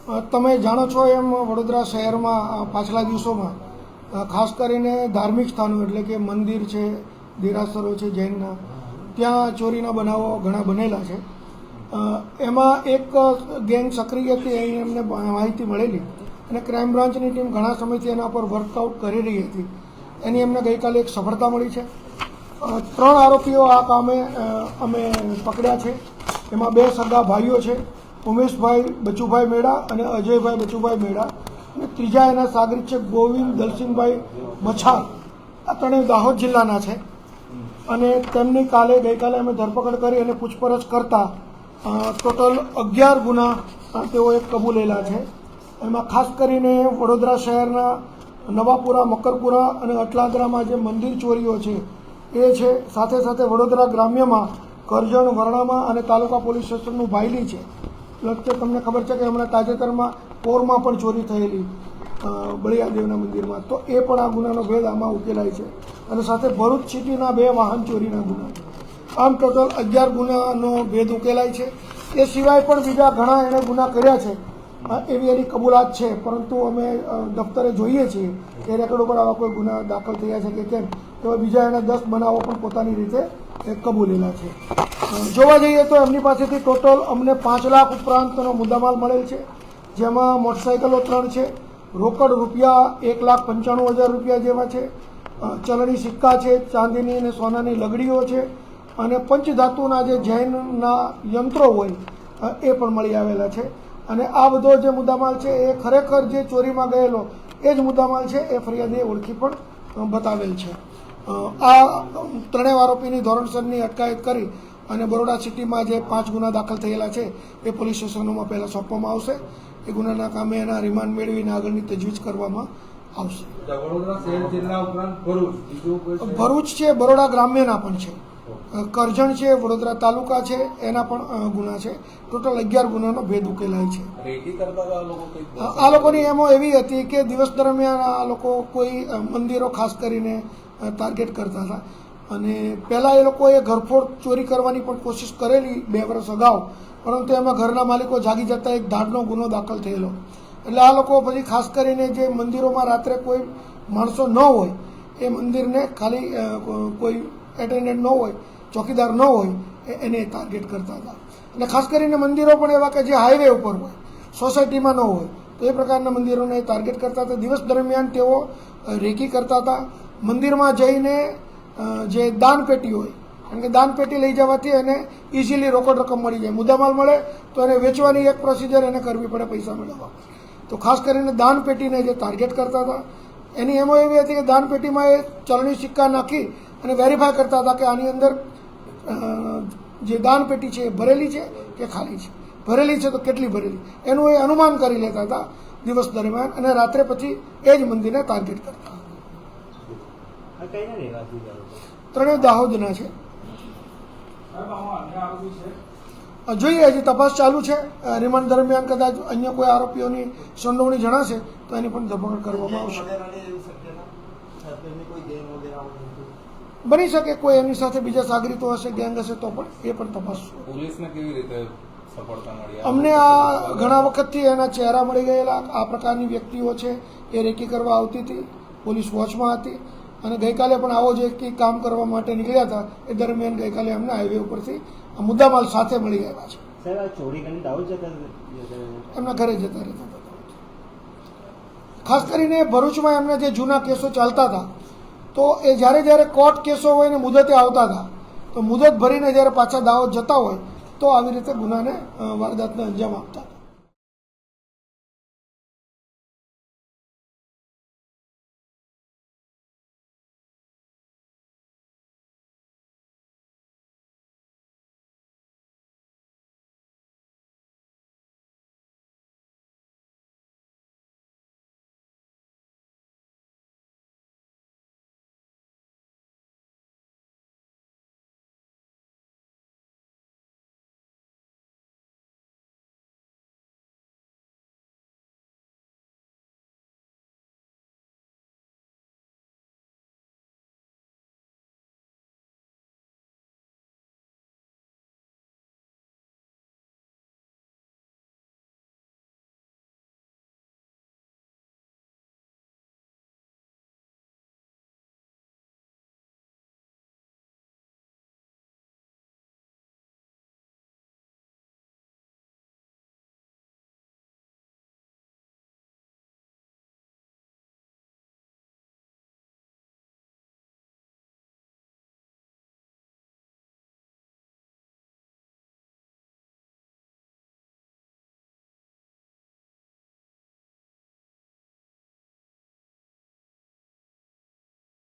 તમે જાણો છો એમ વડોદરા શહેરમાં પાછલા દિવસોમાં ખાસ કરીને ધાર્મિક સ્થાનો એટલે કે મંદિર છે, દેરાસરો છે જૈનના, ત્યાં ચોરીના બનાવો ઘણા બનેલા છે. એમાં એક ગેંગ સક્રિય હતી, અહીં એમને માહિતી મળેલી અને ક્રાઇમ બ્રાન્ચની ટીમ ઘણા સમયથી એના પર વર્કઆઉટ કરી રહી હતી. એની એમને ગઈકાલે એક સફળતા મળી છે. 3 આરોપીઓ આ કામે અમે પકડ્યા છે. એમાં 2 સગા ભાઈઓ છે, ઉમેશભાઈ બચુભાઈ મેડા અને અજયભાઈ બચુભાઈ મેડા, અને ત્રીજા એના સાગરીત છે ગોવિંદ દલસિંહભાઈ મછાર. આ ત્રણેય દાહોદ જિલ્લાના છે અને તેમની ગઈકાલે અમે ધરપકડ કરી અને પૂછપરછ કરતા ટોટલ 11 ગુના તેઓએ કબૂલેલા છે. એમાં ખાસ કરીને વડોદરા શહેરના નવાપુરા, મકરપુરા અને અટલાદરામાં જે મંદિર ચોરીઓ છે એ છે. સાથે સાથે વડોદરા ગ્રામ્યમાં કરજણ, વરણામાં અને તાલુકા પોલીસ સ્ટેશનનું ભાયલી છે. તમને ખબર છે કે હમણાં તાજેતરમાં પોરમાં પણ ચોરી થયેલી બળિયાદેવના મંદિરમાં, તો એ પણ આ ગુનાનો ભેદ આમાં ઉકેલાય છે. અને સાથે ભરૂચ સિટીના 2 વાહન ચોરીના ગુના. આમ ટોટલ 11 ગુનાનો ભેદ ઉકેલાય છે. એ સિવાય પણ બીજા ઘણા એણે ગુના કર્યા છે એવી એની કબૂલાત છે, પરંતુ અમે દફતરે જોઈએ છીએ કે રેકોર્ડ ઉપર આવા કોઈ ગુના દાખલ થયા છે કે કેમ. તો બીજા એના 10 બનાવો પણ પોતાની રીતે કબૂલેલા છે. જોવા જઈએ તો એમની પાસેથી ટોટલ અમને 5 લાખ ઉપરાંતનો મુદ્દામાલ મળેલ છે, જેમાં મોટરસાઇકલો 3 છે, રોકડ રૂપિયા 1,95,000 રૂપિયા જેવા છે, ચલણી સિક્કા છે, ચાંદીની અને સોનાની લગડીઓ છે, અને પંચધાતુના જે જૈનના યંત્રો હોય એ પણ મળી આવેલા છે. અને આ બધો જે મુદ્દામાલ છે એ ખરેખર જે ચોરીમાં ગયેલો એ જ મુદ્દામાલ છે, એ ફરિયાદીએ ઓળખી પણ બતાવેલ છે. આ ત્રણેય આરોપીની ધોરણસરની અટકાયત કરી અને બરોડા સિટીમાં જે 5 ગુના દાખલ થયેલા છે એ પોલીસ સ્ટેશનોમાં પહેલાં સોંપવામાં આવશે. એ ગુનાના કામે એના રિમાન્ડ મેળવીને આગળની તજવીજ કરવામાં આવશે. ભરૂચ છે, બરોડા ગ્રામ્યના પણ છે, કરજણ છે, વડોદરા તાલુકા છે, એના પણ ગુના છે. ટોટલ 11 ગુનાનો ભેદ ઉકેલાય છે. આ લોકોની એમો એવી હતી કે દિવસ દરમિયાન આ લોકો કોઈ મંદિરો ખાસ કરીને ટાર્ગેટ કરતા હતા અને પહેલાં એ લોકોએ ઘરફોડ ચોરી કરવાની પણ કોશિશ કરેલી 2 વર્ષ અગાઉ, પરંતુ એમાં ઘરના માલિકો જાગી જતા એક દાઢનો ગુનો દાખલ થયેલો. એટલે આ લોકો પછી ખાસ કરીને જે મંદિરોમાં રાત્રે કોઈ માણસો ન હોય એ મંદિરને ખાલી કોઈ એટેન્ડન્ટ ન હોય, ચોકીદાર ન હોય, એને ટાર્ગેટ કરતા હતા. અને ખાસ કરીને મંદિરો પણ એવા કે જે હાઈવે ઉપર હોય, સોસાયટીમાં ન હોય, તો એ પ્રકારના મંદિરોને ટાર્ગેટ કરતા હતા. દિવસ દરમિયાન તેઓ રેકી કરતા હતા. મંદિરમાં જઈને જે દાનપેટી હોય, કારણ કે દાનપેટી લઈ જવાથી એને ઇઝીલી રોકડ રકમ મળી જાય. મુદ્દામાલ મળે તો એને વેચવાની એક પ્રોસિજર એને કરવી પડે પૈસા મેળવવા. તો ખાસ કરીને દાનપેટીને જે ટાર્ગેટ કરતા હતા એની એમો એવી હતી કે દાનપેટીમાં એ ચલણી સિક્કા નાખી અને વેરીફાઈ કરતા હતા કે આની અંદર જે દાનપેટી છે એ ભરેલી છે કે ખાલી છે. ભરેલી છે તો કેટલી ભરેલી, એનું એ અનુમાન કરી લેતા હતા દિવસ દરમિયાન, અને રાત્રે પછી એ જ મંદિરને ટાર્ગેટ કરતા. ત્રણેય દાહોદના છે. જોઈએ, હજી તપાસ ચાલુ છે. રિમાન્ડ દરમિયાન કદાચ અન્ય કોઈ આરોપીઓની સંડોવણી જણાશે તો એની પણ ધરપકડ કરવામાં આવશે. બની શકે કોઈ એની સાથે બીજા સાગરીતો હશે, ગેંગ હશે, તો પણ એ પણ તપાસ. પોલીસને કેવી રીતે સફળતા મળી? અમને આ ઘણા વખતથી એના ચહેરા મળી ગયેલા. આ પ્રકારની વ્યક્તિઓ છે એ રેકી કરવા આવતી હતી, પોલીસ વોચમાં હતી, અને ગઈકાલે પણ આવો જ એક કામ કરવા માટે નીકળ્યા હતા. એ દરમિયાન ગઈકાલે અમને હાઈવે ઉપરથી મુદ્દામાલ સાથે મળી આવ્યા છે. એમના ઘરે જતા રહેતા હતા. ખાસ કરીને ભરૂચમાં એમના જે જૂના કેસો ચાલતા હતા, તો એ જ્યારે કોર્ટ કેસો હોય ને મુદતે આવતા હતા, તો મુદત ભરીને જ્યારે પાછા દાહોદ જતા હોય તો આવી રીતે ગુનાને વારદાતને અંજામ આપતા.